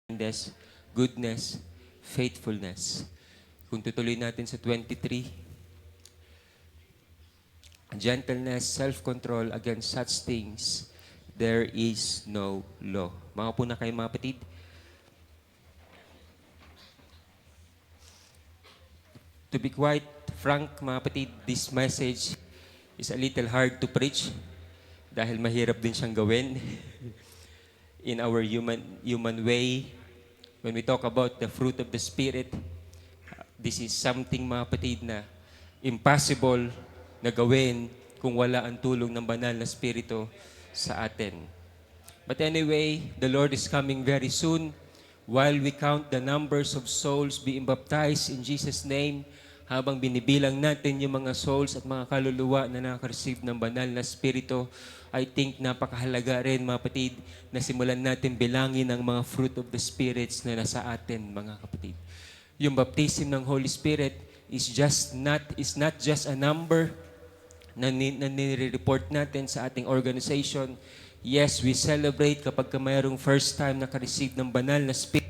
kindness, goodness, faithfulness. Kung tutuloy natin sa 23, gentleness, self-control, against such things, there is no law. Mga po na kayo mga kapatid. To be quite frank mga kapatid, this message is a little hard to preach dahil mahirap din siyang gawin in our human way. When we talk about the fruit of the Spirit, this is something mga kapatid na impossible na gawin kung wala ang tulong ng banal na Espiritu sa atin. But anyway, the Lord is coming very soon. While we count the numbers of souls being baptized in Jesus' name, habang binibilang natin yung mga souls at mga kaluluwa na nakaka-receive ng banal na Espiritu, I think napakahalaga rin mga kapatid na simulan natin bilangin ang mga fruit of the spirits na nasa atin mga kapatid. Yung baptism ng Holy Spirit is not just a number na nire-report natin sa ating organization. Yes, we celebrate kapag mayroong first time naka-receive ng banal na Spirit.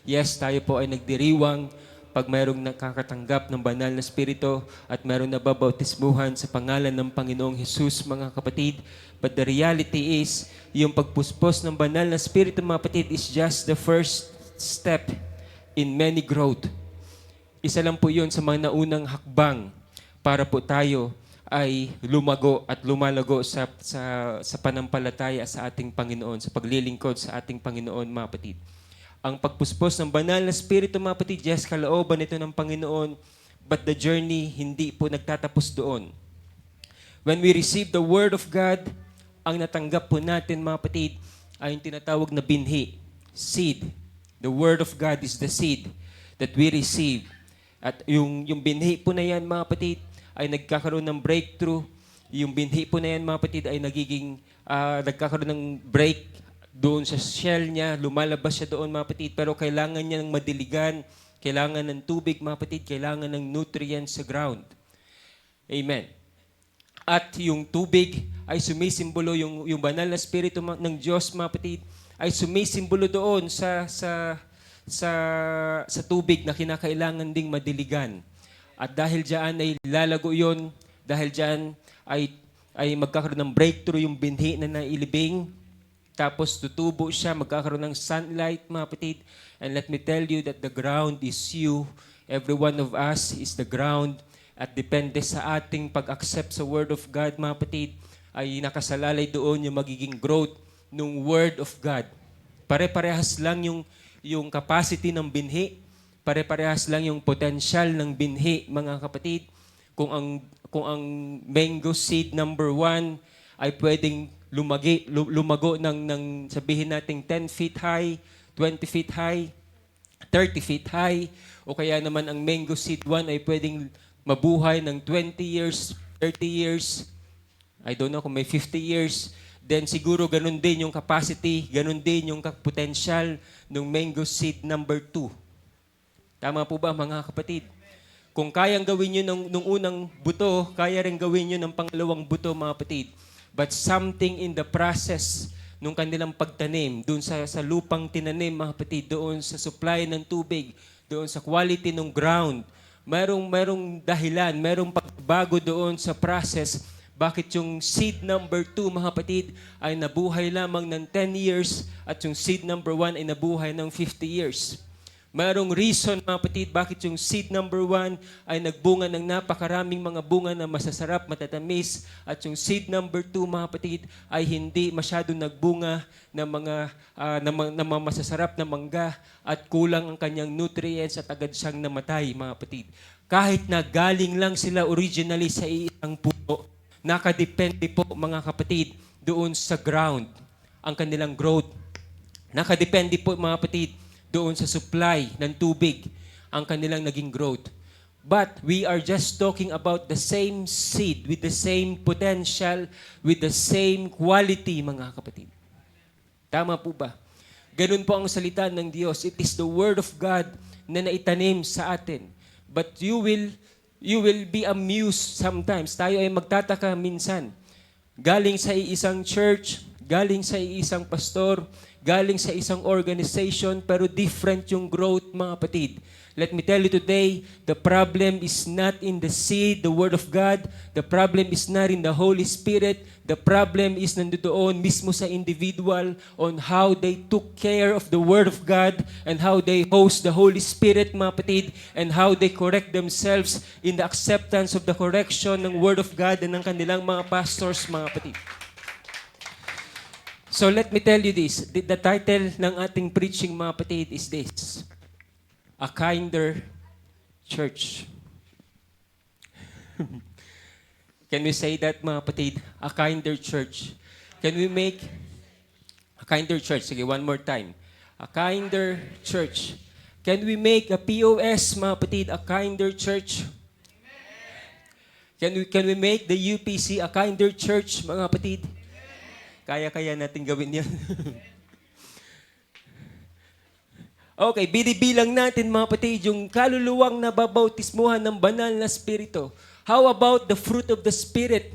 Yes, tayo po ay nagdiriwang pag mayroong nakakatanggap ng banal na Espiritu at mayroong nababautismuhan sa pangalan ng Panginoong Hesus, mga kapatid. But the reality is, yung pagpuspos ng banal na Espiritu, mga kapatid, is just the first step in many growth. Isa lang po yun sa mga naunang hakbang para po tayo ay lumago at lumalago sa panampalataya sa ating Panginoon, sa paglilingkod sa ating Panginoon, mga kapatid. Ang pagpuspos ng banal na Espiritu, mga kapatid, yes, kalooban ito ng Panginoon, but the journey hindi po nagtatapos doon. When we receive the Word of God, ang natanggap po natin, mga kapatid, ay yung tinatawag na binhi, seed. The Word of God is the seed that we receive. At yung binhi po na yan, mga kapatid, ay nagkakaroon ng breakthrough. Yung binhi po na yan, mga kapatid, ay nagkakaroon ng break doon sa shell niya, lumalabas siya doon, mga kapatid, pero kailangan niya ng madiligan, kailangan ng tubig, mga kapatid, kailangan ng nutrients sa ground. Amen. At yung tubig ay sumisimbolo, yung banal na Espiritu ng Diyos, mga kapatid, ay sumisimbolo doon sa tubig na kinakailangan ding madiligan. At dahil diyan ay lalago yun, dahil diyan ay magkakaroon ng breakthrough yung binhi na nailibing. Tapos tutubo siya, magkakaroon ng sunlight, mga kapatid. And let me tell you that the ground is you. Every one of us is the ground. At depende sa ating pag-accept sa Word of God, mga kapatid, ay nakasalalay doon yung magiging growth ng Word of God. Pare-parehas lang yung capacity ng binhi. Pare-parehas lang yung potential ng binhi, mga kapatid. Kung ang mango seed number 1 ay pwedeng lumago ng sabihin nating 10 feet high, 20 feet high, 30 feet high, o kaya naman ang mango seed 1 ay pwedeng mabuhay ng 20 years, 30 years, I don't know kung may 50 years, then siguro ganun din yung capacity, ganun din yung potential ng mango seed number 2. Tama po ba, mga kapatid? Kung kayang gawin nyo nung unang buto, kaya rin gawin nyo ng pangalawang buto, mga kapatid. But something in the process nung kanilang pagtanim, doon sa lupang tinanim, mga kapatid, doon sa supply ng tubig, doon sa quality ng ground, merong dahilan, merong pagbago doon sa process. Bakit yung seed number 2, mga kapatid, ay nabuhay lamang ng 10 years at yung seed number 1 ay nabuhay ng 50 years? Mayroong reason, mga kapatid, bakit yung seed number 1 ay nagbunga ng napakaraming mga bunga na masasarap, matatamis, at yung seed number 2, mga kapatid, ay hindi masyado nagbunga ng mga masasarap na mangga at kulang ang kanyang nutrients at agad siyang namatay, mga kapatid. Kahit na galing lang sila originally sa isang puno, nakadepende po, mga kapatid, doon sa ground, ang kanilang growth. Nakadepende po, mga kapatid, doon sa supply ng tubig, ang kanilang naging growth. But we are just talking about the same seed, with the same potential, with the same quality, mga kapatid. Tama po ba? Ganun po ang salita ng Diyos. It is the Word of God na naitanim sa atin. But you will be amused sometimes. Tayo ay magtataka minsan. Galing sa isang church, galing sa isang pastor, galing sa isang organization, pero different yung growth, mga kapatid. Let me tell you today, the problem is not in the seed, the Word of God. The problem is not in the Holy Spirit. The problem is nandoon mismo sa individual on how they took care of the Word of God and how they host the Holy Spirit, mga kapatid, and how they correct themselves in the acceptance of the correction ng Word of God and ng kanilang mga pastors, mga kapatid. So let me tell you this. The title ng ating preaching, mga kapatid, is this: A Kinder Church. Can we say that, mga kapatid? A kinder church. Can we make a kinder church? Sige, one more time. A kinder church. Can we make a POS, mga kapatid, a kinder church? Can we make the UPC a kinder church, mga kapatid? Kaya natin gawin yan. Okay, binibilang natin, mga kapatid, yung kaluluwang nababautismuhan ng banal na Espiritu. How about the fruit of the Spirit?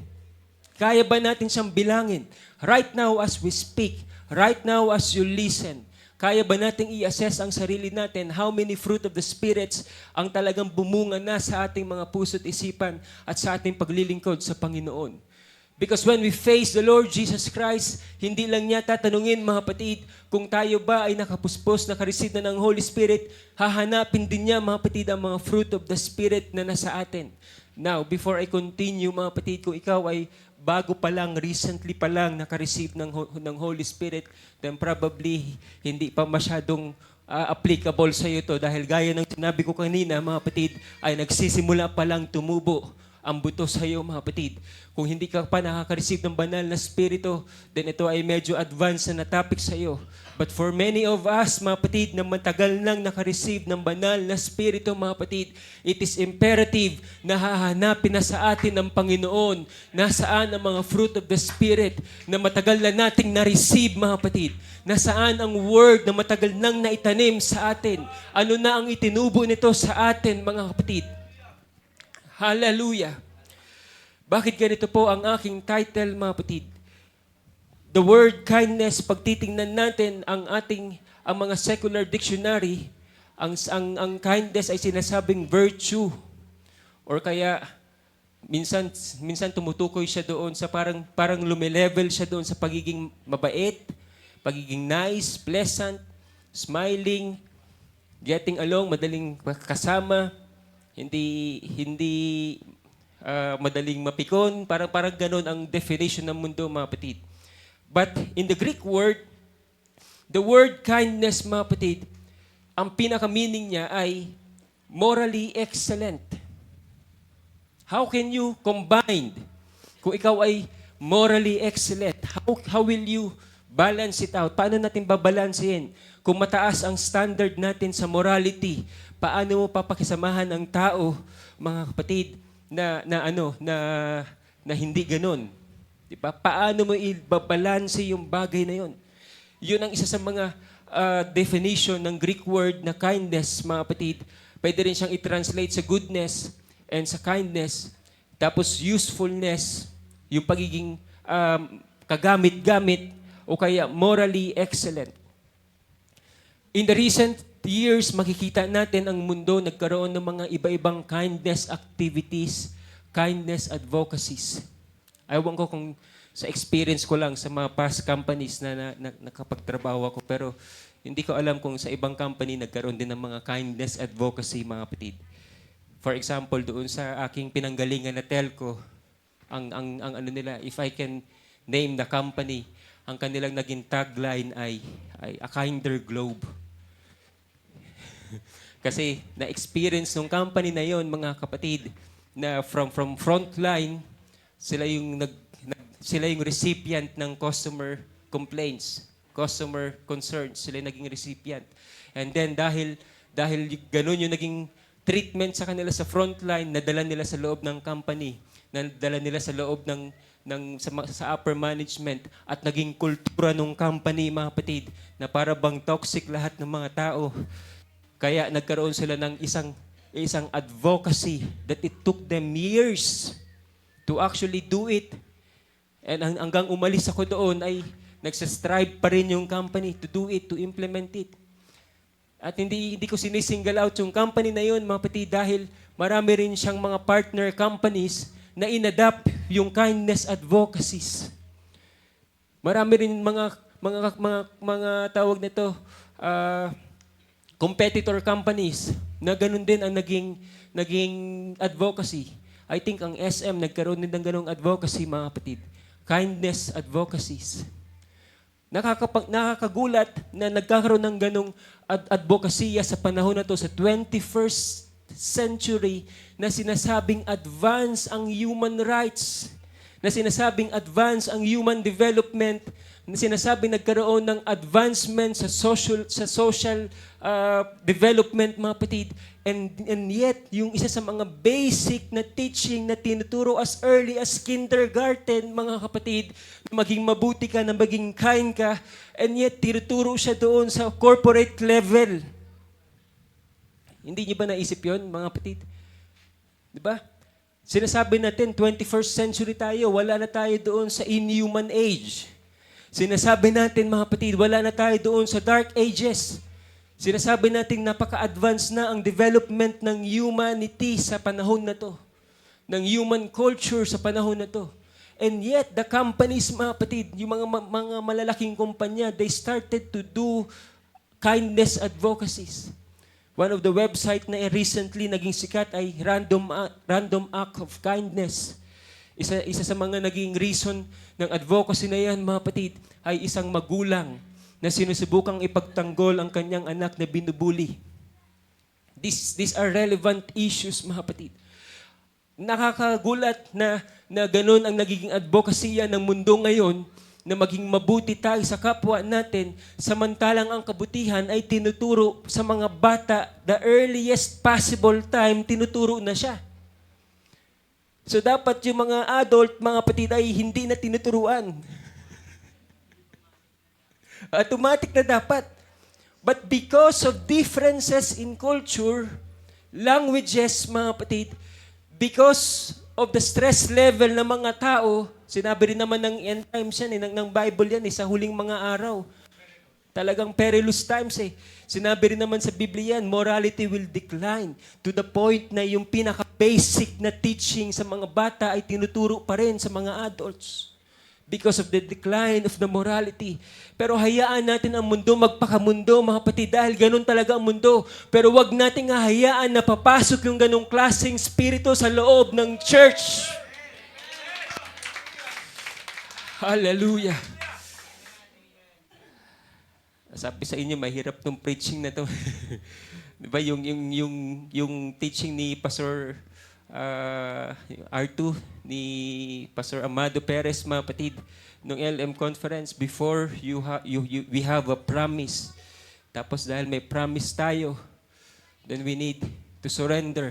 Kaya ba natin siyang bilangin? Right now as we speak, right now as you listen, kaya ba nating i-assess ang sarili natin how many fruit of the Spirits ang talagang bumunga na sa ating mga puso't isipan at sa ating paglilingkod sa Panginoon? Because when we face the Lord Jesus Christ, hindi lang niya tatanungin, mga kapatid, kung tayo ba ay nakapuspos, nakareceive na ng Holy Spirit, hahanapin din niya, mga kapatid, ang mga fruit of the Spirit na nasa atin. Now, before I continue, mga kapatid, kung ikaw ay bago pa lang, recently pa lang nakareceive ng Holy Spirit, then probably hindi pa masyadong applicable sa iyo to dahil gaya ng sinabi ko kanina, mga kapatid, ay nagsisimula pa lang tumubo ang buto sa iyo, mga kapatid. Kung hindi ka pa nakaka-receive ng banal na Espiritu, then ito ay medyo advanced na topic sa iyo. But for many of us, mga kapatid, na matagal nang naka-receive ng banal na Espiritu, mga kapatid, it is imperative na hahanapin na sa atin ng Panginoon nasaan ang mga fruit of the Spirit na matagal na nating na-receive, mga kapatid. Nasaan ang word na matagal nang naitanim sa atin. Ano na ang itinubo nito sa atin, mga kapatid. Hallelujah. Bakit ganito po ang aking title, mga kapatid? The word kindness, pag titingnan natin ang mga secular dictionary, ang kindness ay sinasabing virtue. Or kaya minsan tumutukoy siya doon sa parang lumilevel siya doon sa pagiging mabait, pagiging nice, pleasant, smiling, getting along, madaling kasama, hindi madaling mapikon, parang ganun ang definition ng mundo, mga kapatid. But in the Greek word, the word kindness, mga kapatid, ang pinaka-meaning niya ay morally excellent. How can you combine? Kung ikaw ay morally excellent, how will you balance it out? Paano natin babalansehin? Kung mataas ang standard natin sa morality, paano mo papakisamahan ang tao, mga kapatid, na hindi ganoon? Diba? Paano mo ibabalanse yung bagay na yun? Yun ang isa sa mga definition ng Greek word na kindness, mga kapatid. Pwede rin siyang i-translate sa goodness and sa kindness. Tapos usefulness, yung pagiging kagamit-gamit o kaya morally excellent. In the recent years, makikita natin ang mundo nagkaroon ng mga iba-ibang kindness activities, kindness advocacies. Ayaw ko kung sa experience ko lang sa mga past companies na nakapagtrabaho ako, pero hindi ko alam kung sa ibang company nagkaroon din ng mga kindness advocacy, mga kapatid. For example, doon sa aking pinanggalingan na telco, ang ano nila, if I can name the company, ang kanilang naging tagline ay a kinder globe. Kasi na-experience ng company na yon, mga kapatid, na from frontline, sila yung recipient ng customer complaints, customer concerns, sila yung naging recipient. And then dahil ganun yung naging treatment sa kanila sa frontline, nadala nila sa loob ng company, nadala nila sa loob sa upper management, at naging kultura ng company, mga kapatid, na para bang toxic lahat ng mga tao. Kaya nagkaroon sila ng isang advocacy that it took them years to actually do it. And hanggang umalis ako doon ay Nagsastrive pa rin yung company to do it, to implement it. At hindi ko sinisingle out yung company na yun, mga kapatid, dahil marami rin siyang mga partner companies na inadapt yung kindness advocacies. Marami rin mga tawag nito, competitor companies na ganun din ang naging advocacy. I think ang SM nagkaroon din ng ganung advocacy, mga kapatid. Kindness advocacies. Nakakagulat na nagkakaroon ng ganung advokasya sa panahon na to sa 21st century na sinasabing advance ang human rights, na sinasabing advance ang human development, na sinasabing nagkaroon ng advancement sa social development, mga kapatid. And yet, yung isa sa mga basic na teaching na tinuturo as early as kindergarten, mga kapatid, na maging mabuti ka, na maging kind ka, and yet tinuturo siya doon sa corporate level. Hindi niyo ba naisip yon, mga kapatid? Di ba? Sinasabi natin, 21st century tayo, wala na tayo doon sa inhuman age. Sinasabi natin, mga kapatid, wala na tayo doon sa dark ages. Sinasabi natin napaka-advance na ang development ng humanity sa panahon na to. Ng human culture sa panahon na to. And yet, the companies, mga kapatid, yung mga malalaking kumpanya, they started to do kindness advocacies. One of the website na recently naging sikat ay Random Act of Kindness. Isa sa mga naging reason ng advocacy na yan, mga kapatid, ay isang magulang na sinusubukang ipagtanggol ang kanyang anak na binubuli. These are relevant issues, mga kapatid. Nakakagulat na ganun ang nagiging advokasya ng mundo ngayon, na maging mabuti tayo sa kapwa natin, samantalang ang kabutihan ay tinuturo sa mga bata, the earliest possible time, tinuturo na siya. So dapat yung mga adult, mga kapatid, ay hindi na tinuturuan. Automatic na dapat. But because of differences in culture, languages, mga kapatid, because of the stress level ng mga tao, sinabi rin naman ng end times yan, ng Bible yan, sa huling mga araw. Talagang perilous times eh. Sinabi rin naman sa Biblia yan, morality will decline to the point na yung pinaka-basic na teaching sa mga bata ay tinuturo pa rin sa mga adults because of the decline of the morality. Pero hayaan natin ang mundo magpakamundo, mga kapatid, dahil ganun talaga ang mundo. Pero wag nating hayaan na papasok yung ganung klaseng spirito sa loob ng church. Hallelujah. Sabi sa inyo, mahirap tong preaching na to. Diba, yung teaching ni Pastor R2, ni Pastor Amado Perez, mga kapatid, nung LM conference, before we have a promise. Tapos dahil may promise tayo, then we need to surrender.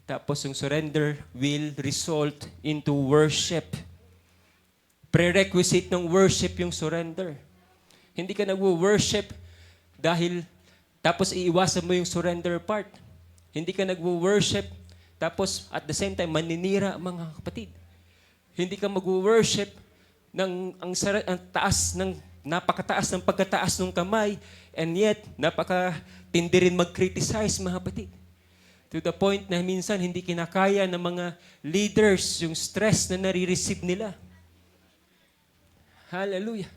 Tapos yung surrender will result into worship. Prerequisite ng worship yung surrender. Hindi ka nagwo-worship dahil tapos iiwasan mo yung surrender part. Hindi ka nagwo-worship tapos at the same time maninira, mga kapatid. Hindi ka magwo-worship ng ang taas ng napakataas ng pagkataas ng kamay, and yet napakatindi rin mag-criticize, mga kapatid. To the point na minsan hindi kinakaya ng mga leaders yung stress na nare-receive nila. Hallelujah.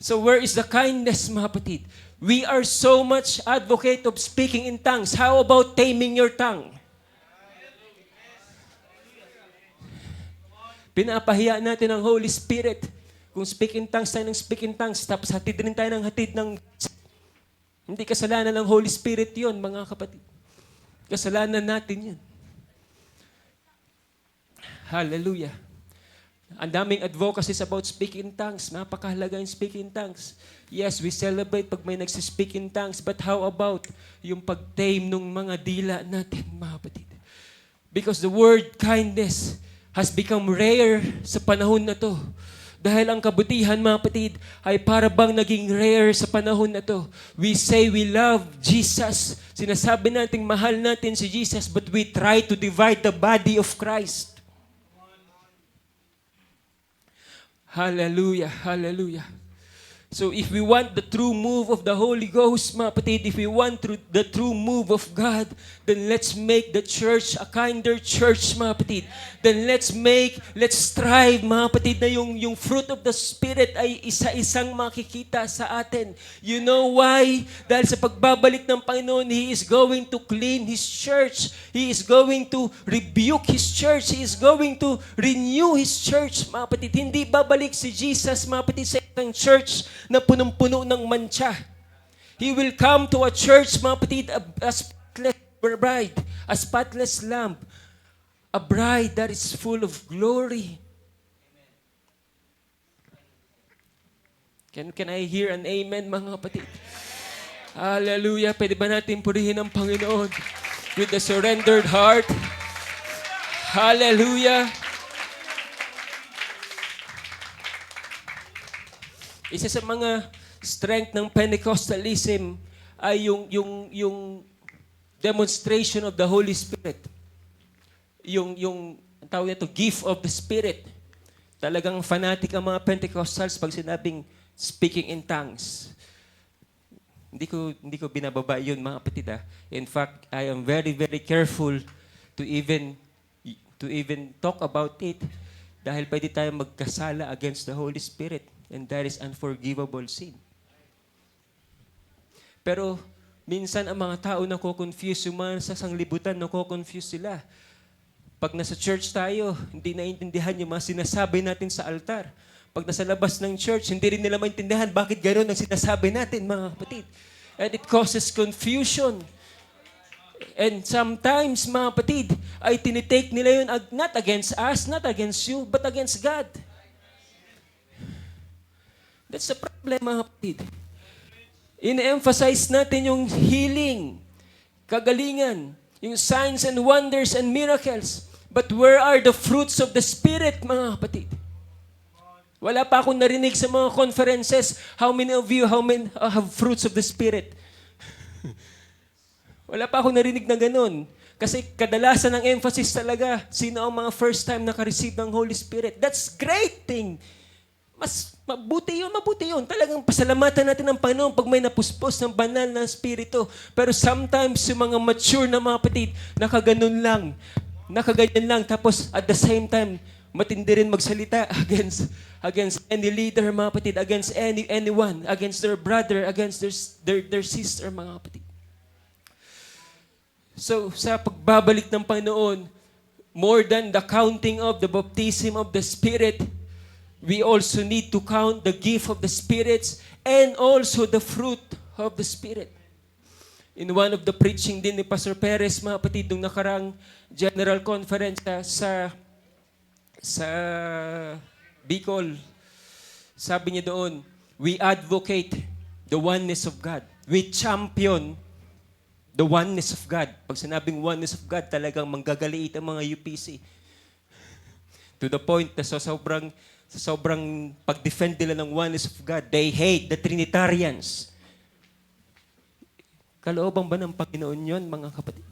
So where is the kindness, mga kapatid? We are so much advocate of speaking in tongues. How about taming your tongue? Pinapahiya natin ang Holy Spirit. Kung speak in tongues tayo ng speak in tongues, tapos hatid rin tayo ng hatid ng... Hindi kasalanan ng Holy Spirit yon, mga kapatid. Kasalanan natin yan. Hallelujah. Ang daming advocacies about speaking in tongues. Napakahalaga yung speaking in tongues. Yes, we celebrate pag may nagsispeak in tongues, but how about yung pag-tame ng mga dila natin, mga kapatid? Because the word kindness has become rare sa panahon na to. Dahil ang kabutihan, mga kapatid, ay para bang naging rare sa panahon na to. We say we love Jesus. Sinasabi natin mahal natin si Jesus, but we try to divide the body of Christ. Hallelujah, hallelujah. So if we want the true move of the Holy Ghost, mga kapatid, if we want the true move of God, then let's make the church a kinder church, mga kapatid. Then let's strive, mga kapatid, na yung fruit of the Spirit ay isa-isang makikita sa atin. You know why? Dahil sa pagbabalik ng Panginoon, He is going to clean His church. He is going to rebuke His church. He is going to renew His church, mga kapatid. Hindi babalik si Jesus, mga kapatid, sa isang church na punong-puno ng mancha. He will come to a church, mga kapatid, a spotless bride, a spotless lamb, a bride that is full of glory. Can I hear an amen, mga kapatid? Hallelujah. Pwede ba natin purihin ang Panginoon with a surrendered heart? Hallelujah. Isa sa mga strength ng Pentecostalism ay yung demonstration of the Holy Spirit. Ang tawag nito, gift of the Spirit. Talagang fanatic ang mga Pentecostals pag sinabing speaking in tongues. Hindi ko binababa yun, mga kapatid. In fact, I am very, very careful to even talk about it dahil pwede tayo magkasala against the Holy Spirit. And that is unforgivable sin. Pero minsan ang mga tao nako-confuse, yung mga sa sanglibutan nako-confuse sila. Pag nasa church tayo, hindi naiintindihan yung mga sinasabi natin sa altar. Pag nasa labas ng church, hindi rin nila maintindihan bakit gano'n ang sinasabi natin, mga kapatid. And it causes confusion. And sometimes, mga kapatid, ay tinitake nila yun not against us, not against you, but against God. That's the problem, mga kapatid. In-emphasize natin yung healing, kagalingan, yung signs and wonders and miracles. But where are the fruits of the Spirit, mga kapatid? Wala pa akong narinig sa mga conferences, how many of you have fruits of the Spirit? Wala pa akong narinig na ganun. Kasi kadalasan ng emphasis talaga, sino ang mga first time naka-receive ng Holy Spirit? That's great thing. Mas mabuti yun. Talagang pasalamatan natin ang Panginoon pag may napuspos ng banal na Espiritu. Pero sometimes, yung mga mature na mga kapatid, nakaganyan lang. Tapos, at the same time, matindi rin magsalita against any leader, mga kapatid, against anyone, against their brother, against their sister, mga kapatid. So, sa pagbabalik ng Panginoon, more than the counting of the baptism of the Spirit, we also need to count the gift of the spirits and also the fruit of the Spirit. In one of the preaching din ni Pastor Perez, mga kapatid, nung nakarang general conference sa Bicol, sabi niya doon, we advocate the oneness of God. We champion the oneness of God. Pag sinabing oneness of God, talagang manggagaliit ang mga UPC. To the point na sa sobrang pag-defend nila ng oneness of God, they hate the Trinitarians. Kalooban ba ng Panginoon yun, mga kapatid?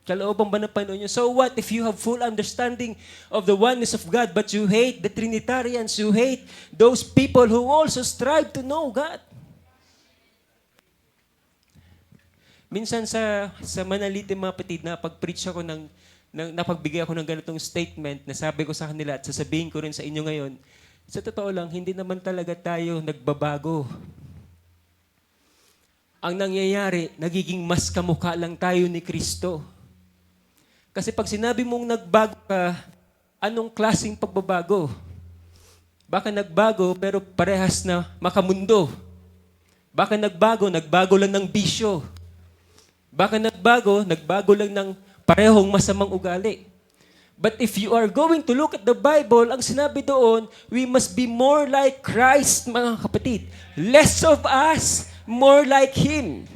Kalooban ba ng Panginoon yun? So what if you have full understanding of the oneness of God, but you hate the Trinitarians, you hate those people who also strive to know God? Minsan sa Manalite, mga kapatid, na pag-preach ako napagbigay ako ng ganitong statement na sabi ko sa kanila at sasabihin ko rin sa inyo ngayon, sa totoo lang, hindi naman talaga tayo nagbabago. Ang nangyayari, nagiging mas kamukha lang tayo ni Kristo. Kasi pag sinabi mong nagbago ka, anong klaseng pagbabago? Baka nagbago pero parehas na makamundo. Baka nagbago lang ng bisyo. Baka nagbago lang ng parehong masamang ugali. But if you are going to look at the Bible, ang sinabi doon, we must be more like Christ, mga kapatid. Less of us, more like Him.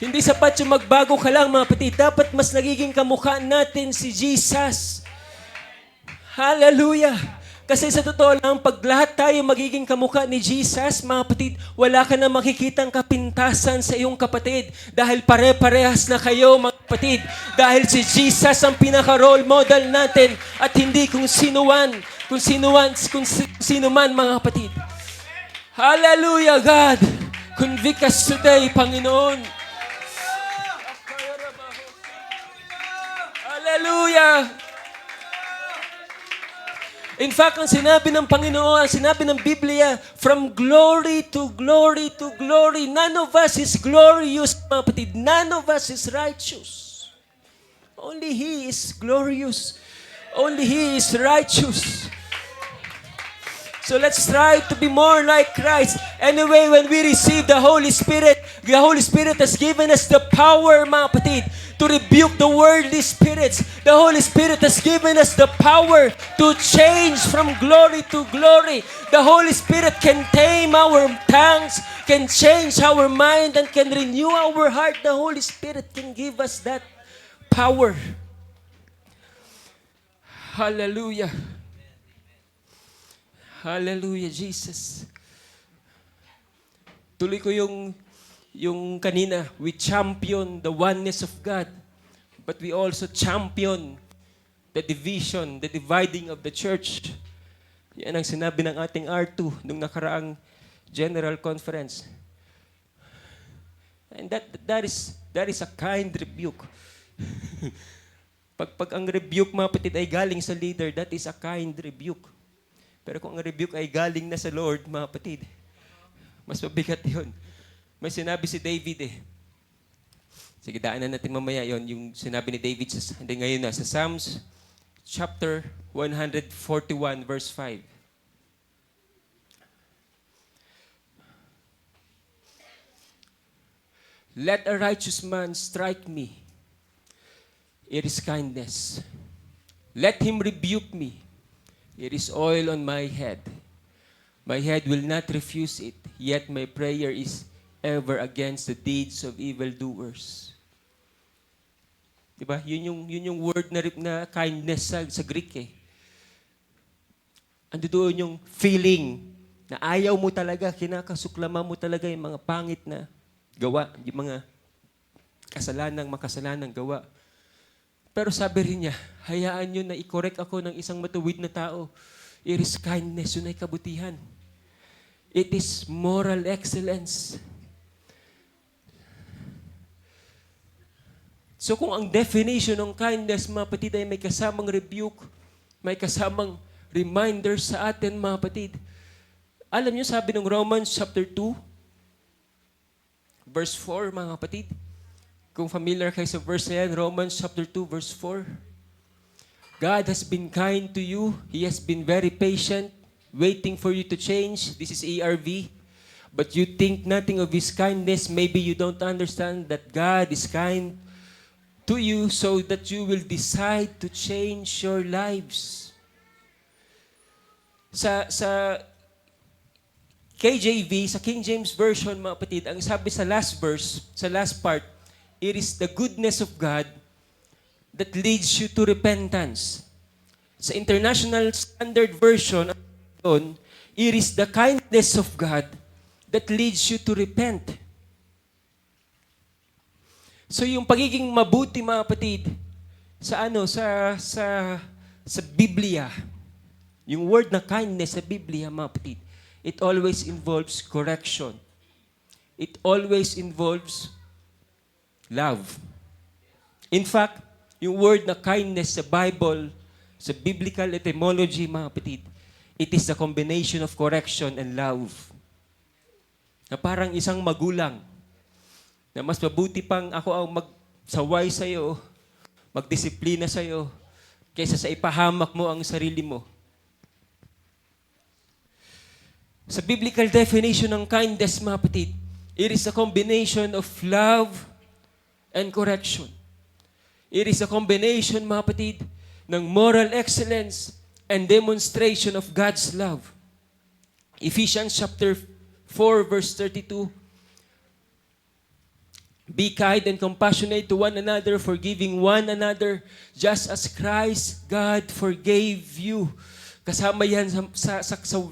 Hindi sapat yung magbago ka lang, mga kapatid. Dapat mas nagiging kamukha natin si Jesus. Hallelujah! Kasi sa totoo lang, pag lahat tayo magiging kamukha ni Jesus, mga kapatid, wala ka na makikitang kapintasan sa iyong kapatid. Dahil pare-parehas na kayo, mga kapatid. Dahil si Jesus ang pinaka-role model natin at hindi kung sino man, mga kapatid. Hallelujah, God. Convict us today, Panginoon. Hallelujah. In fact, ang sinabi ng Panginoon, ang sinabi ng Biblia, from glory to glory to glory. None of us is glorious, mga kapatid. None of us is righteous. Only He is glorious. Only He is righteous. So let's try to be more like Christ. Anyway, when we receive the Holy Spirit has given us the power, mga kapatid, to rebuke the worldly spirits. The Holy Spirit has given us the power to change from glory to glory. The Holy Spirit can tame our tongues, can change our mind, and can renew our heart. The Holy Spirit can give us that power. Hallelujah. Hallelujah, Jesus. Tuloy ko yung kanina, we champion the oneness of God, but we also champion the division, the dividing of the church. Yan ang sinabi ng ating R2 nung nakaraang General Conference. And that is a kind rebuke. Pag ang rebuke, mga kapatid, ay galing sa leader, that is a kind rebuke. Pero kung ang rebuke ay galing na sa Lord, mga kapatid, mas mabigat yun. May sinabi si David eh. Sige, daanan natin mamaya yon yung sinabi ni David ngayon na sa Psalms chapter 141 verse 5. Let a righteous man strike me. It is kindness. Let him rebuke me. It is oil on my head. My head will not refuse it, yet my prayer is ever against the deeds of evildoers. Diba? Yun yung word na kindness sa Greek eh. Ando doon yung feeling na ayaw mo talaga, kinakasuklama mo talaga yung mga pangit na gawa, yung mga makasalanang gawa. Pero sabi rin niya, hayaan nyo na i-correct ako ng isang matuwid na tao. It is kindness, yun ay kabutihan. It is moral excellence. So kung ang definition ng kindness, mga kapatid, ay may kasamang rebuke, may kasamang reminder sa atin, mga kapatid. Alam niyo, sabi ng Romans chapter 2, verse 4, mga kapatid. Kung familiar kayo sa verse na yan, Romans chapter 2, verse 4. God has been kind to you. He has been very patient, waiting for you to change. This is ERV. But you think nothing of His kindness. Maybe you don't understand that God is kind to you so that you will decide to change your lives. Sa KJV, sa King James Version, mga kapatid, ang sabi sa last verse, sa last part, it is the goodness of God that leads you to repentance. Sa International Standard Version, it is the kindness of God that leads you to repent. So yung pagiging mabuti, mga kapatid, sa Biblia, yung word na kindness sa Biblia, mga kapatid, it always involves correction. It always involves love. In fact, yung word na kindness sa Bible, sa biblical etymology, mga kapatid, it is a combination of correction and love. Na parang isang magulang, na mas mabuti pang ako ang magsaway sa'yo, magdisiplina sa'yo, kaysa sa ipahamak mo ang sarili mo. Sa biblical definition ng kindness, mga kapatid, it is a combination of love and correction. It is a combination, mga kapatid, ng moral excellence and demonstration of God's love. Ephesians chapter 4, verse 32, be kind and compassionate to one another, forgiving one another, just as Christ, God, forgave you. Kasama yan sa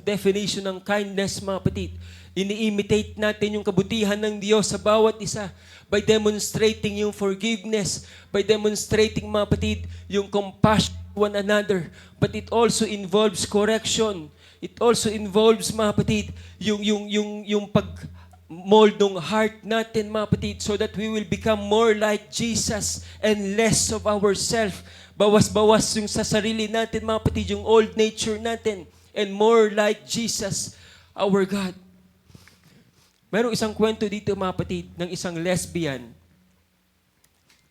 definition ng kindness, mga kapatid. Ini-imitate natin yung kabutihan ng Diyos sa bawat isa by demonstrating yung forgiveness, by demonstrating, mga kapatid, yung compassion to one another. But it also involves correction. It also involves, mga kapatid, yung pag-mold ng heart natin, mga kapatid, so that we will become more like Jesus and less of ourselves. Bawas-bawas yung sa sarili natin, mga kapatid, yung old nature natin, and more like Jesus, our God. Merong isang kwento dito, mga kapatid, ng isang lesbian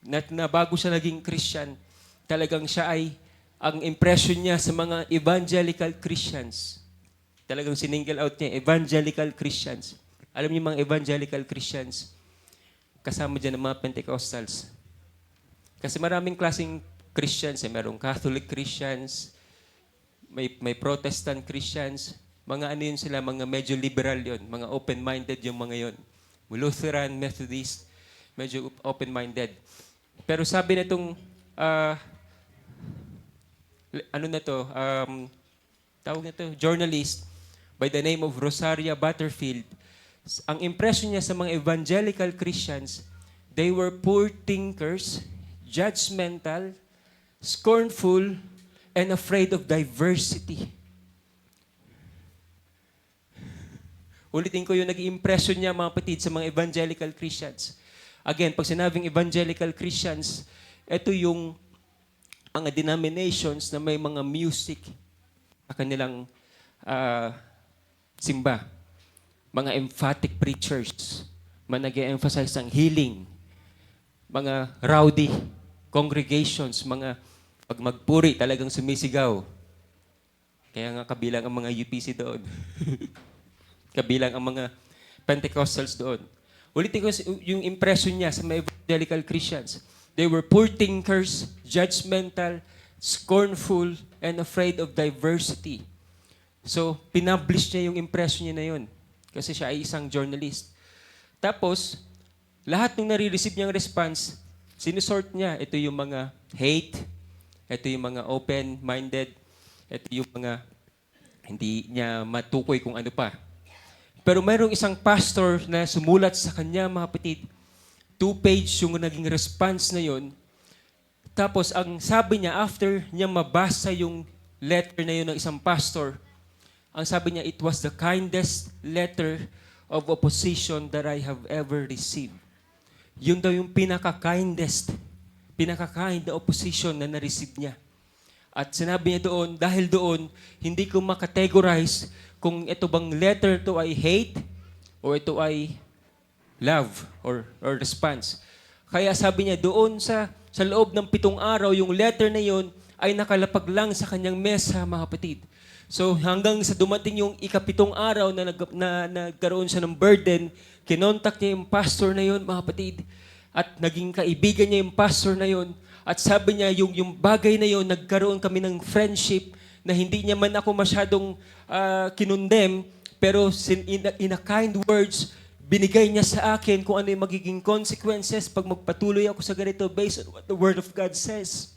na bago siya naging Christian, talagang siya ay, ang impression niya sa mga evangelical Christians, talagang sininggle out niya, evangelical Christians. Alam niyo mga evangelical Christians, kasama dyan ng mga Pentecostals. Kasi maraming klaseng Christians, merong Catholic Christians, may Protestant Christians, mga ano yun sila, mga medyo liberal yun, mga open-minded yung mga yun. Lutheran, Methodist, medyo open-minded. Pero sabi na itong, tawag na to, journalist by the name of Rosaria Butterfield, ang impression niya sa mga evangelical Christians, they were poor thinkers, judgmental, scornful, and afraid of diversity. Ulitin ko yung nag-impression niya, mga kapatid, sa mga evangelical Christians. Again, pag sinabing evangelical Christians, ito yung mga denominations na may mga music sa kanilang simba. Mga emphatic preachers, mga nag-emphasize ng healing, mga rowdy congregations, mga pag magpuri talagang sumisigaw. Kaya nga kabilang ang mga UPC doon. Kabilang ang mga Pentecostals doon. Ulitin ko yung impression niya sa mga evangelical Christians. They were poor thinkers, judgmental, scornful, and afraid of diversity. So, pinablish niya yung impression niya na yun. Kasi siya ay isang journalist. Tapos, lahat ng nare-receive niyang response, sinusort niya. Ito yung mga hate, ito yung mga open-minded, ito yung mga hindi niya matukoy kung ano pa. Pero mayroong isang pastor na sumulat sa kanya, mga kapatid, 2-page yung naging response na yun. Tapos, ang sabi niya, after niya mabasa yung letter na yun ng isang pastor, ang sabi niya, it was the kindest letter of opposition that I have ever received. Yun daw yung pinaka-kindest, pinaka-kind na opposition na na-receive niya. At sinabi niya doon, dahil doon, hindi ko makategorize kung ito bang letter to ay hate o ito ay love or response. Kaya sabi niya doon sa loob ng 7 araw, yung letter na yon ay nakalapag lang sa kanyang mesa, mga kapatid. So hanggang sa dumating yung ika-7 araw na nagkaroon siya ng burden, kinontak niya yung pastor na yon, mga kapatid, at naging kaibigan niya yung pastor na yon. At sabi niya, yung bagay na yon, nagkaroon kami ng friendship na hindi niya man ako masyadong kinundem, pero in a kind words, binigay niya sa akin kung ano yung magiging consequences pag magpatuloy ako sa ganito based on what the Word of God says.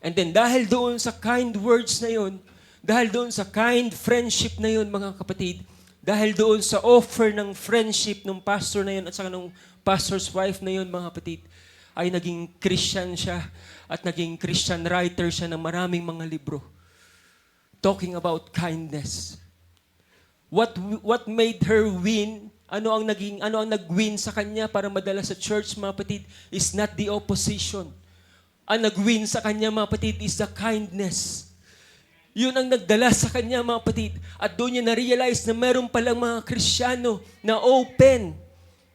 And then dahil doon sa kind words na yun, dahil doon sa kind friendship na yun, mga kapatid, dahil doon sa offer ng friendship ng pastor na yun at saka ng pastor's wife na yun, mga kapatid, ay naging Christian siya at naging Christian writer siya ng maraming mga libro talking about kindness. What made her win? Ano ang nag-win sa kanya para madala sa church, mga kapatid, is not the opposition. Ang nag-win sa kanya, mga kapatid, is the kindness. Yun ang nagdala sa kanya, mga kapatid. At doon niya na-realize na meron palang mga Kristiyano na open,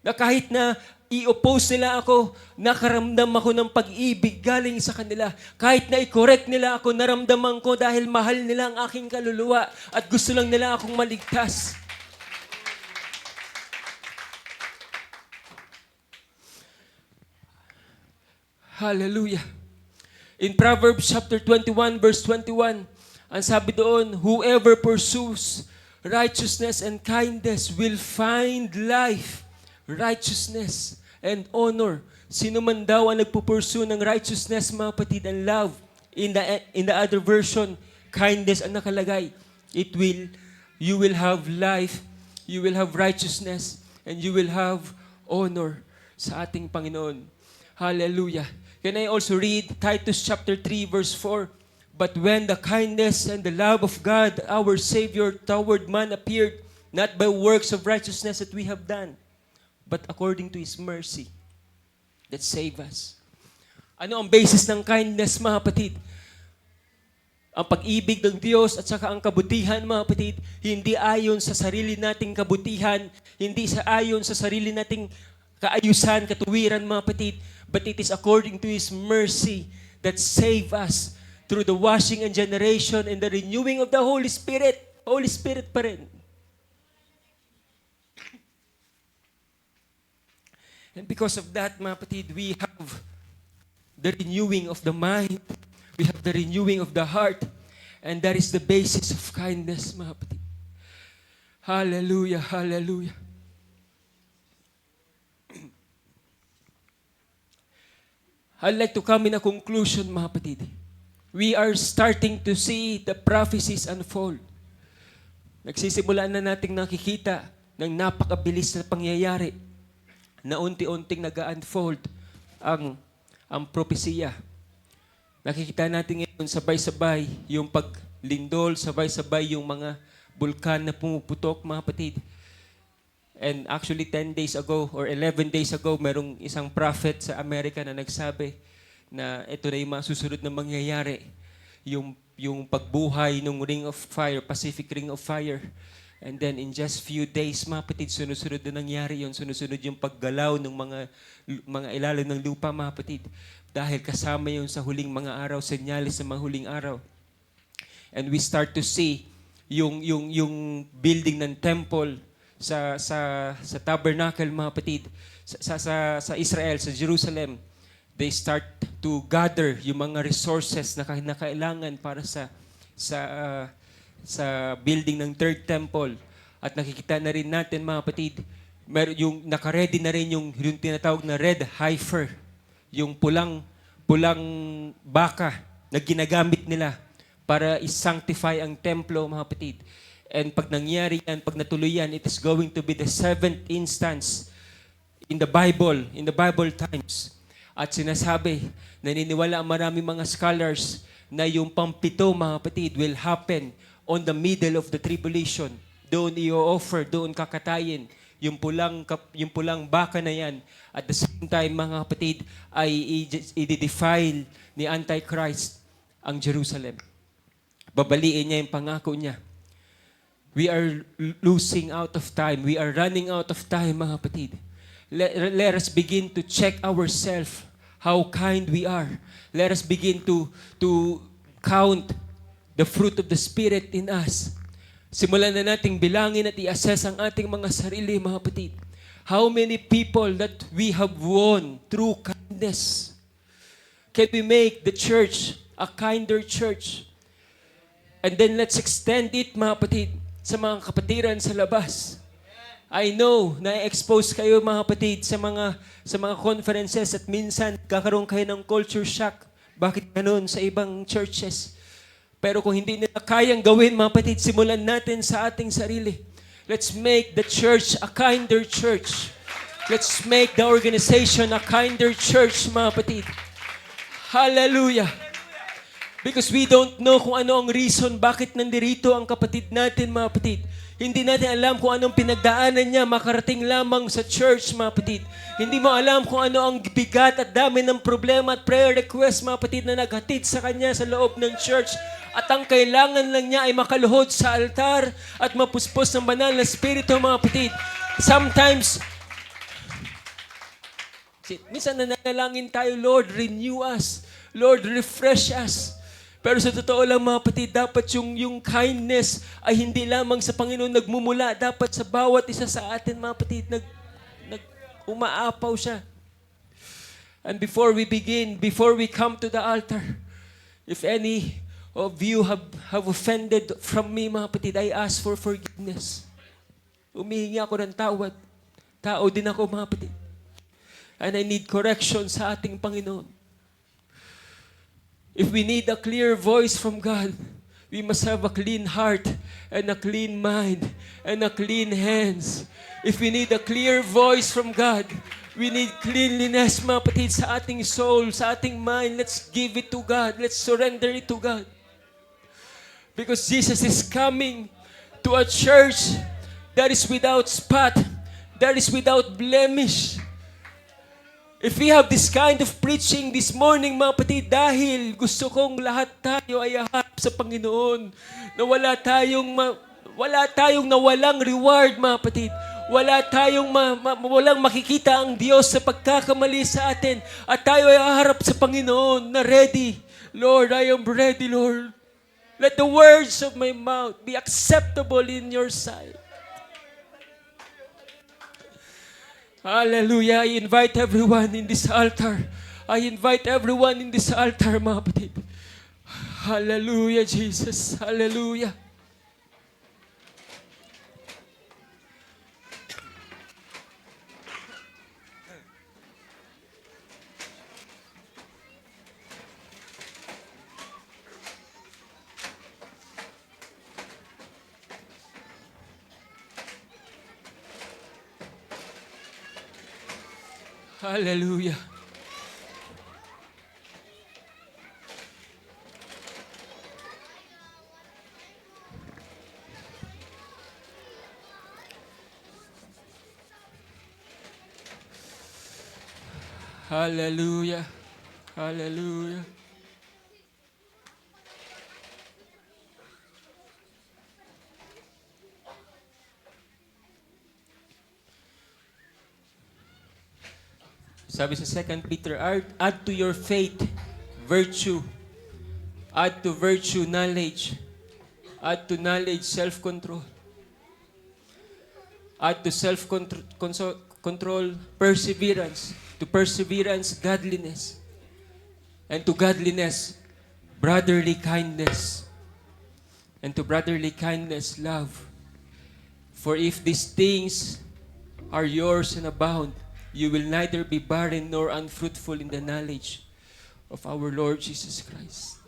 na kahit na i-oppose nila ako, nakaramdam ako ng pag-ibig galing sa kanila. Kahit na i-correct nila ako, naramdaman ko dahil mahal nila ang aking kaluluwa at gusto lang nila akong maligtas. Hallelujah. In Proverbs chapter 21, verse 21, ang sabi doon, whoever pursues righteousness and kindness will find life, righteousness, and honor. Sino man daw ang nagpupursue ng righteousness, mga kapatid, and love. In the other version, kindness ang nakalagay. You will have life, you will have righteousness, and you will have honor sa ating Panginoon. Hallelujah. Can I also read Titus chapter 3 verse 4? But when the kindness and the love of God, our Savior, toward man appeared, not by works of righteousness that we have done, but according to His mercy that save us. Ano ang basis ng kindness, mga kapatid? Ang pag-ibig ng Diyos at saka ang kabutihan, mga kapatid, hindi ayon sa sarili nating kabutihan, hindi ayon sa sarili nating kaayusan, katuwiran, mga kapatid, but it is according to His mercy that save us through the washing and generation and the renewing of the Holy Spirit. Holy Spirit pa rin. And because of that, mga kapatid, we have the renewing of the mind. We have the renewing of the heart. And that is the basis of kindness, mga kapatid. Hallelujah, hallelujah. I'd like to come in a conclusion, mga kapatid. We are starting to see the prophecies unfold. Nagsisimula na nating nakikita ng napakabilis na pangyayari na unti-unting nag-unfold ang propesiya. Nakikita natin ngayon sabay-sabay yung paglindol, sabay-sabay yung mga bulkan na pumuputok, mga kapatid. And actually 10 days ago or 11 days ago, merong isang prophet sa Amerika na nagsabi na ito na yung mga susunod na mangyayari. Yung pagbuhay ng Ring of Fire, Pacific Ring of Fire. And then in just few days, mga kapatid, sunod-sunod na nangyari yun. Sunod-sunod yung paggalaw ng mga ilalim ng lupa, mga kapatid. Dahil kasama yun sa huling mga araw, senyalis sa mga huling araw. And we start to see yung building ng temple sa tabernacle, mga kapatid, sa Israel, sa Jerusalem. They start to gather yung mga resources na kailangan para sa building ng third temple. At nakikita na rin natin, mga kapatid, yung naka-ready na rin yung tinatawag na red heifer, yung pulang baka na ginagamit nila para i-sanctify ang templo, mga kapatid. And pag nangyari yan, pag natuloy yan, it is going to be the 7th instance in the Bible times. At sinasabi, naniniwala ang marami mga scholars na yung pampito, mga kapatid, will happen on the middle of the tribulation. Doon i-offer, doon kakatayin yung pulang baka na yan. At the same time, mga kapatid, ay i-defile ni Antichrist ang Jerusalem. Babaliin niya yung pangako niya. We are losing out of time. We are running out of time, mga kapatid. Let us begin to check ourselves how kind we are. Let us begin to count the fruit of the Spirit in us. Simulan na nating bilangin at i-assess ang ating mga sarili, mga kapatid. How many people that we have won through kindness? Can we make the church a kinder church? And then let's extend it, mga kapatid, sa mga kapatiran sa labas. I know, na-expose kayo, mga kapatid, sa mga conferences at minsan kakaroon kayo ng culture shock. Bakit ganun sa ibang churches? Pero kung hindi nila kayang gawin, mga kapatid, simulan natin sa ating sarili. Let's make the church a kinder church. Let's make the organization a kinder church, mga kapatid. Hallelujah! Because we don't know kung ano ang reason bakit nandirito ang kapatid natin, mga kapatid. Hindi natin alam kung anong pinagdaanan niya makarating lamang sa church, mga kapatid. Hindi mo alam kung ano ang bigat at dami ng problema at prayer request, mga kapatid, na naghatid sa kanya sa loob ng church. At ang kailangan lang niya ay makaluhod sa altar at mapuspos ng banal na spirito, mga kapatid. Sometimes, minsan nanalangin tayo, Lord, renew us. Lord, refresh us. Pero sa totoo lang, mga kapatid, dapat yung kindness ay hindi lamang sa Panginoon nagmumula. Dapat sa bawat isa sa atin, mga kapatid, umaapaw siya. And before we begin, before we come to the altar, if any of you have offended from me, mga kapatid, I ask for forgiveness. Umihingi ako ng tawad. Tao din ako, mga kapatid. And I need correction sa ating Panginoon. If we need a clear voice from God, We must have a clean heart and a clean mind and a clean hands. If we need a clear voice from God, we need cleanliness, mga kapatid, sa ating soul, sa ating mind. Let's give it to God. Let's surrender it to God. Because Jesus is coming to a church that is without spot, that is without blemish. If we have this kind of preaching this morning, mga kapatid, dahil gusto kong lahat tayo ay ahap sa Panginoon, na wala tayong nawalang reward, mga kapatid. Wala tayong walang makikita ang Diyos sa pagkakamali sa atin, at tayo ay aharap sa Panginoon na ready. Lord, I am ready, Lord. Let the words of my mouth be acceptable in your sight. Hallelujah. I invite everyone in this altar. I invite everyone in this altar, mga kapatid. Hallelujah, Jesus. Hallelujah. Hallelujah. Hallelujah. Hallelujah. Sabi sa 2 Peter, add to your faith, virtue. Add to virtue, knowledge. Add to knowledge, self-control. Add to self-control, perseverance. To perseverance, godliness. And to godliness, brotherly kindness. And to brotherly kindness, love. For if these things are yours and abound, you will neither be barren nor unfruitful in the knowledge of our Lord Jesus Christ.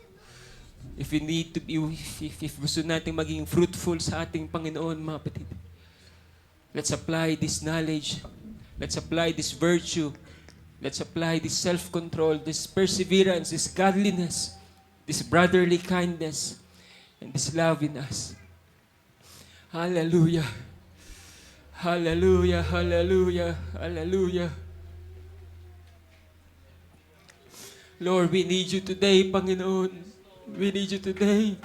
If we need to be, if gusto natin maging fruitful sa ating Panginoon, mga kapatid, let's apply this knowledge. Let's apply this virtue. Let's apply this self-control, this perseverance, this godliness, this brotherly kindness, and this love in us. Hallelujah. Hallelujah, hallelujah, hallelujah. Lord, we need you today, Panginoon. We need you today.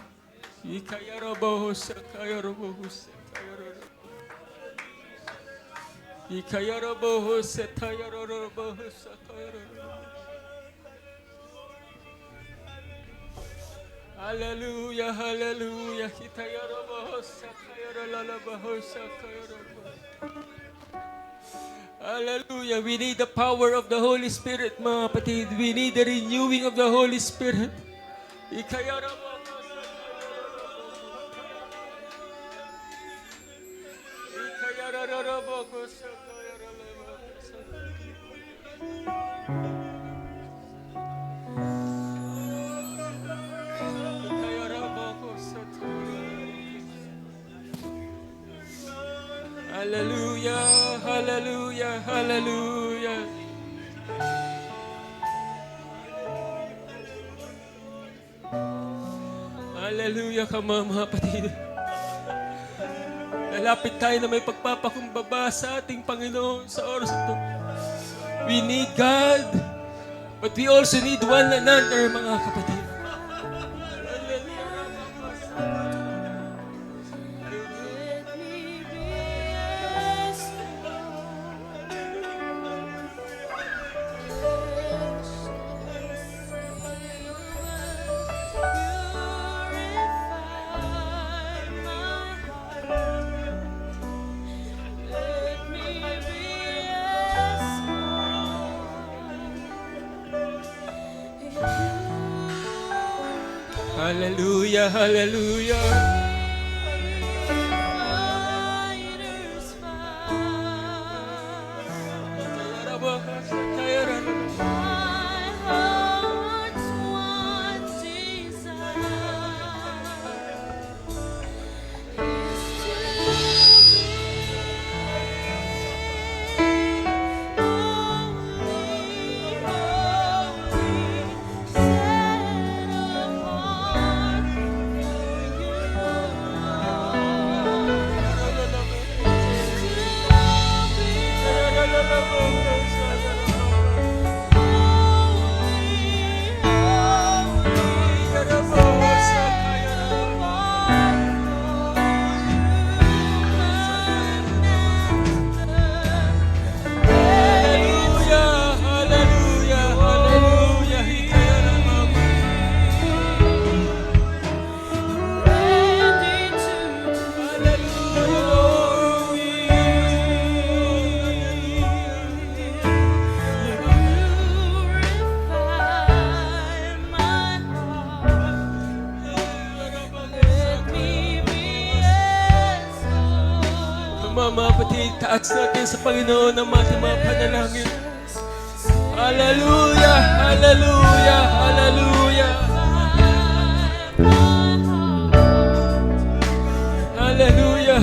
Hallelujah, hallelujah. Hallelujah. We need the power of the Holy Spirit, mga kapatid. We need the renewing of the Holy Spirit. Hallelujah, hallelujah, hallelujah. Hallelujah ka mga kapatid. Lalapit tayo na may pagpapakumbaba sa ating Panginoon sa oras ito. We need God, but we also need one another, mga kapatid. Hallelujah, hallelujah. mga kapatid, taas natin sa Panginoon ang ating mga panalangin. Hallelujah! Hallelujah! Hallelujah! Hallelujah!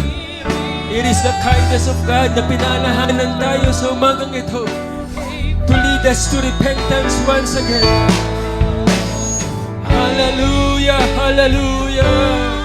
It is the kindness of God na pinalahanan tayo sa umagang ito to lead us to repentance once again. Hallelujah! Hallelujah!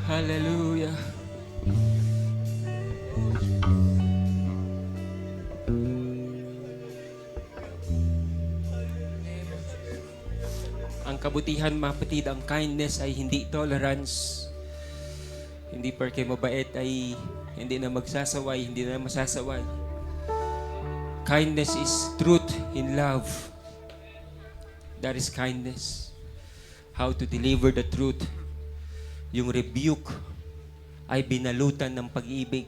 Hallelujah. Ang kabutihan, mga kapatid, ang kindness ay hindi tolerance. Hindi porke mabait ay hindi na magsasaway, hindi na masasaway. Kindness is truth in love. That is kindness. How to deliver the truth. Yung rebuke ay binalutan ng pag-ibig.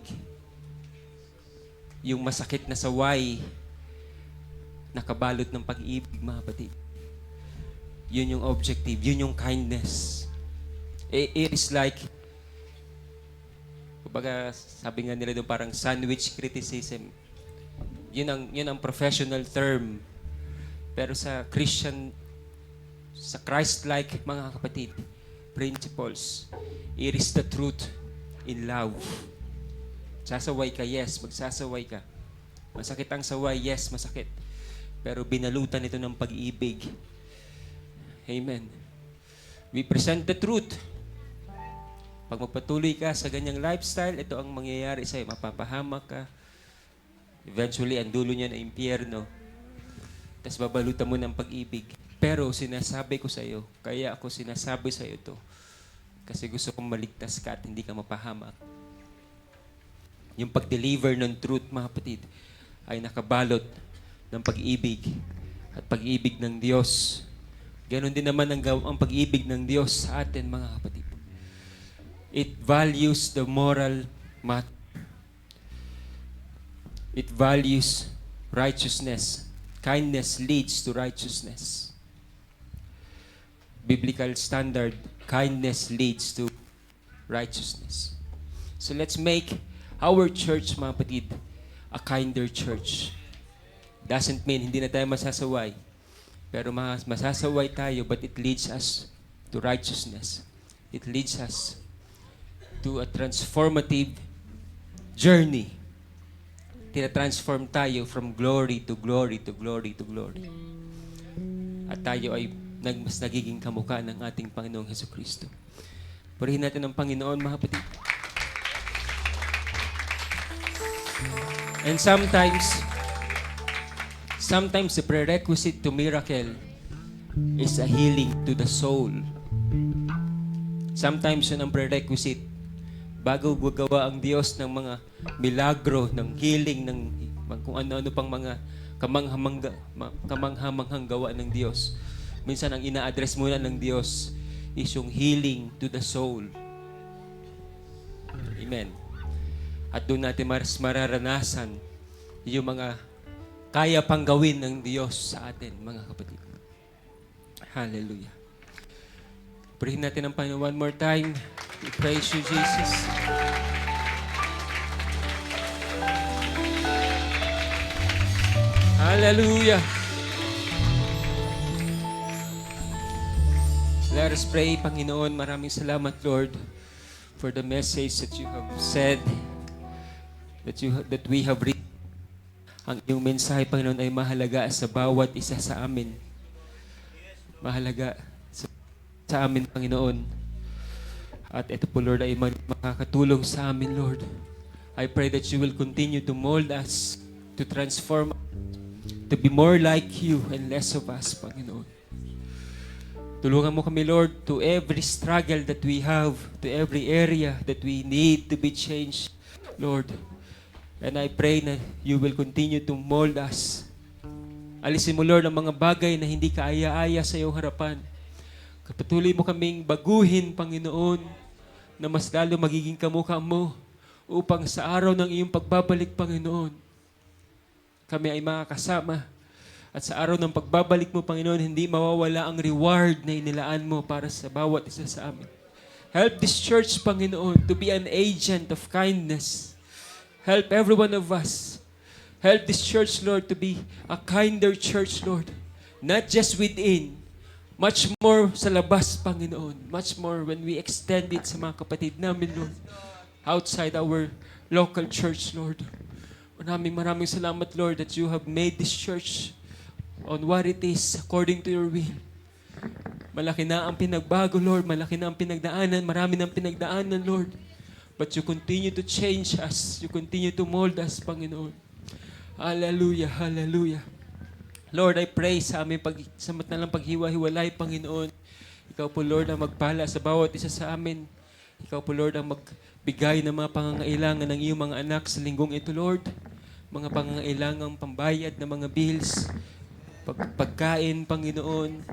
Yung masakit na saway, nakabalot ng pag-ibig, mga kapatid. Yun yung objective, yun yung kindness. It is like, kumbaga, sabi nga nila doon, parang sandwich criticism. Yun ang professional term. Pero sa Christian, sa Christ-like, mga kapatid, principles, it is the truth in love. Sasaway ka, yes, magsasaway ka. Masakit ang saway, yes, masakit. Pero binalutan ito ng pag-ibig. Amen. We present the truth. Pag magpatuloy ka sa ganyang lifestyle, ito ang mangyayari sa'yo. Mapapahamak ka. Eventually, ang dulo niya na impyerno. tapos babalutan mo ng pag-ibig. Pero sinasabi ko sa iyo, kaya ako sinasabi sa iyo to, kasi gusto kong maligtas ka at hindi ka mapahamak. Yung pag-deliver ng truth, mga kapatid, ay nakabalot ng pag-ibig at pag-ibig ng Diyos. Ganon din naman ang pag-ibig ng Diyos sa atin, mga kapatid. It values the moral matter. It values righteousness. Kindness leads to righteousness. Biblical standard, kindness leads to righteousness. So let's make our church, mga kapatid, a kinder church. Doesn't mean hindi na tayo masasaway. Pero masasaway tayo, but it leads us to righteousness. It leads us to a transformative journey. Tina-transform tayo from glory to glory to glory to glory. At tayo ay mas nagiging kamukha ng ating Panginoong Hesukristo. Purihin natin ang Panginoon, mga kapatid. And sometimes the prerequisite to miracle is a healing to the soul. Sometimes yun ang prerequisite bago gagawa ang Diyos ng mga milagro, ng healing, ng kung ano-ano pang mga kamanghamanghang gawa ng Diyos. Minsan ang ina-address muna ng Diyos is yung healing to the soul. Amen. At doon natin mararanasan yung mga kaya pang gawin ng Diyos sa atin, mga kapatid. Hallelujah. Purihin natin ang Panginoon one more time. We praise you, Jesus. Hallelujah. Let us pray, Panginoon. Maraming salamat, Lord, for the message that you have said, that we have read. Ang iyong mensahe, Panginoon, ay mahalaga sa bawat isa sa amin. Mahalaga sa amin, Panginoon. At ito po, Lord, ay makakatulong sa amin, Lord. I pray that you will continue to mold us, to transform us, to be more like you and less of us, Panginoon. Tulungan mo kami, Lord, to every struggle that we have, to every area that we need to be changed, Lord. And I pray na you will continue to mold us. Alisin mo, Lord, ang mga bagay na hindi kaaya-aya sa iyong harapan. Patuloy mo kaming baguhin, Panginoon, na mas lalo magiging kamukha mo upang sa araw ng iyong pagbabalik, Panginoon, kami ay makakasama. At sa araw ng pagbabalik mo, Panginoon, hindi mawawala ang reward na inilaan mo para sa bawat isa sa amin. Help this church, Panginoon, to be an agent of kindness. Help every one of us. Help this church, Lord, to be a kinder church, Lord. Not just within, much more sa labas, Panginoon. Much more when we extend it sa mga kapatid namin, Lord. Outside our local church, Lord. Maraming salamat, Lord, that you have made this church on what it is according to your will. Malaki na ang pinagbago, Lord. Malaki na ang pinagdaanan. Marami na ang pinagdaanan, Lord. But you continue to change us. You continue to mold us, Panginoon. Hallelujah, hallelujah. Lord, I pray sa aming sa matalang paghiwa-hiwalay, Panginoon. Ikaw po, Lord, ang magpala sa bawat isa sa amin. Ikaw po, Lord, ang magbigay ng mga pangangailangan ng iyong mga anak sa linggong ito, Lord. Mga pangangailangang pambayad ng mga bills, pagkain, Panginoon,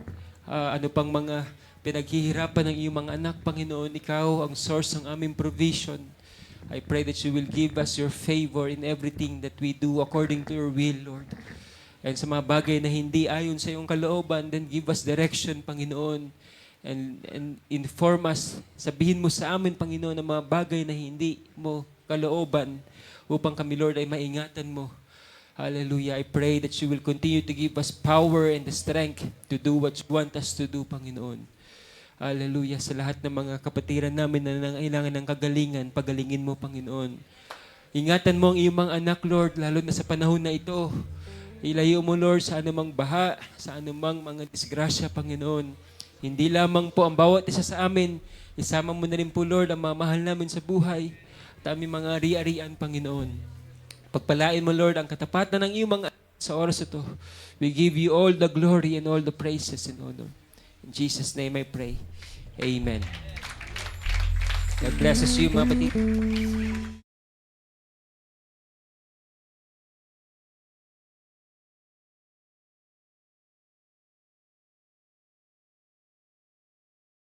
ano pang mga pinaghihirapan ng iyong mga anak, Panginoon. Ikaw ang source ng aming provision. I pray that you will give us your favor in everything that we do according to your will, Lord. And sa mga bagay na hindi ayon sa iyong kalooban, then give us direction, Panginoon. And inform us, sabihin mo sa amin, Panginoon, ng mga bagay na hindi mo kalooban upang kami, Lord, ay maingatan mo. Hallelujah. I pray that you will continue to give us power and the strength to do what you want us to do, Panginoon. Hallelujah. Sa lahat ng mga kapatiran namin na nangailangan ng kagalingan, pagalingin mo, Panginoon. Ingatan mo ang iyong mga anak, Lord, lalo na sa panahon na ito. Ilayo mo, Lord, sa anumang baha, sa anumang mga disgrasya, Panginoon. Hindi lamang po ang bawat isa sa amin, isama mo na rin po, Lord, ang mamahal namin sa buhay at aming mga ari-arian, Panginoon. Pagpalain mo, Lord, ang katapatan ng iyong mga Sa oras ito, we give you all the glory and all the praises and honor. In Jesus' name I pray. Amen. God bless you, mga kapatid.